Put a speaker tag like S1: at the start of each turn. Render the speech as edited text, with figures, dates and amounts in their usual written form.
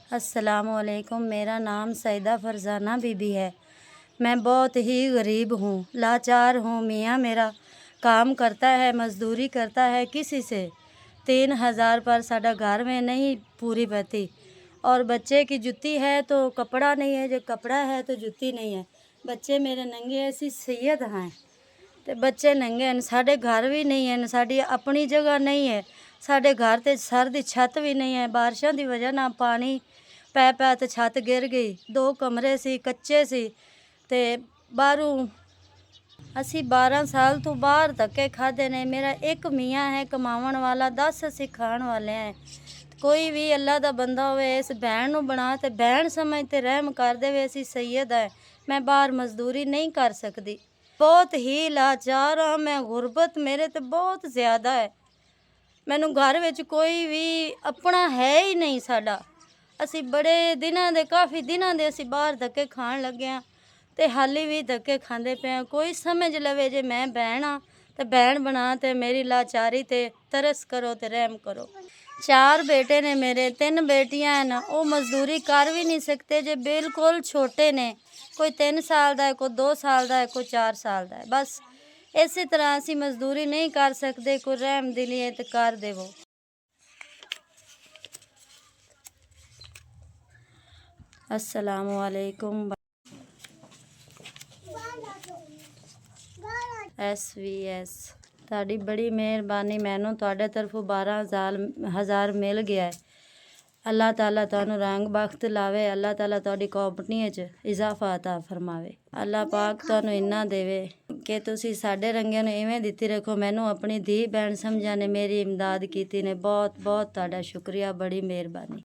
S1: अस्सलामुअलैकुम। मेरा नाम सईदा फरजाना बीबी है। मैं बहुत ही गरीब हूँ, लाचार हूँ। मियाँ मेरा काम करता है, मज़दूरी करता है किसी से 3,000 पर साडा घर में नहीं पूरी बती। और बच्चे की जुत्ती है तो कपड़ा नहीं है, जो कपड़ा है तो जुत्ती नहीं है। बच्चे मेरे नंगे ऐसी सैयद हैं तो बच्चे नंगे हैं। साडे घर भी नहीं है, साडी अपनी जगह नहीं है। साडे घर ते सर दी छत भी नहीं है। बारिशों की वजह ना पानी पै पै ते छत गिर गई। 2 कमरे सी कच्चे सी ते बाहरों असी 12 साल तो बाहर धक्के खादे ने। मेरा एक मियाँ है कमावन वाला, 10 असी खाण वाले हैं। कोई भी अल्लाह दा बंदा होवे इस भैन नूं बना ते भैन समझ ते रहम कर देवे। असी सैयद है, मैं बाहर मजदूरी नहीं कर सकती। बहुत ही लाचार हाँ मैं। गुरबत मेरे ते बहुत ज़्यादा है। मैनू घर विच कोई भी अपना है ही नहीं साडा। असी बड़े दिनों दे काफ़ी दिनों दे असी बाहर धक्के खाण लगे हाँ ते हाली भी धक्के खांदे पे हैं। कोई समझ लवे जे मैं भैन हाँ ते भैन बना ते मेरी लाचारी ते तरस करो ते रहम करो। 4 बेटे ने मेरे, 3 बेटियां हैं। वो मजदूरी कर भी नहीं सकते जे बिल्कुल छोटे ने। कोई 3 साल का है, कोई 2 साल का है, कोई 4 साल का है। बस इसी तरह असी मजदूरी नहीं कर सकते। कोई रहम दिली है तो कर देवो। अस्सलामुअलैकुम। SVS ਤੁਹਾਡੀ बड़ी मेहरबानी। मैनू ਤੁਹਾਡੇ तरफों 12,000 मिल गया है। अल्लाह ताला तुहानू रंग बख्त लावे। अल्लाह ताला तुहाडी कंपनी च इजाफा अता फरमावे। अल्लाह पाक तुहानू इन्ना देवे कि तुसी साडे रंगिਆਂ ਨੂੰ इवें दित्ती रखो। मैनू अपनी धी भैन समझा ने मेरी इमदाद कीती ने। बहुत बहुत तुहाडा शुक्रिया, बड़ी मेहरबानी।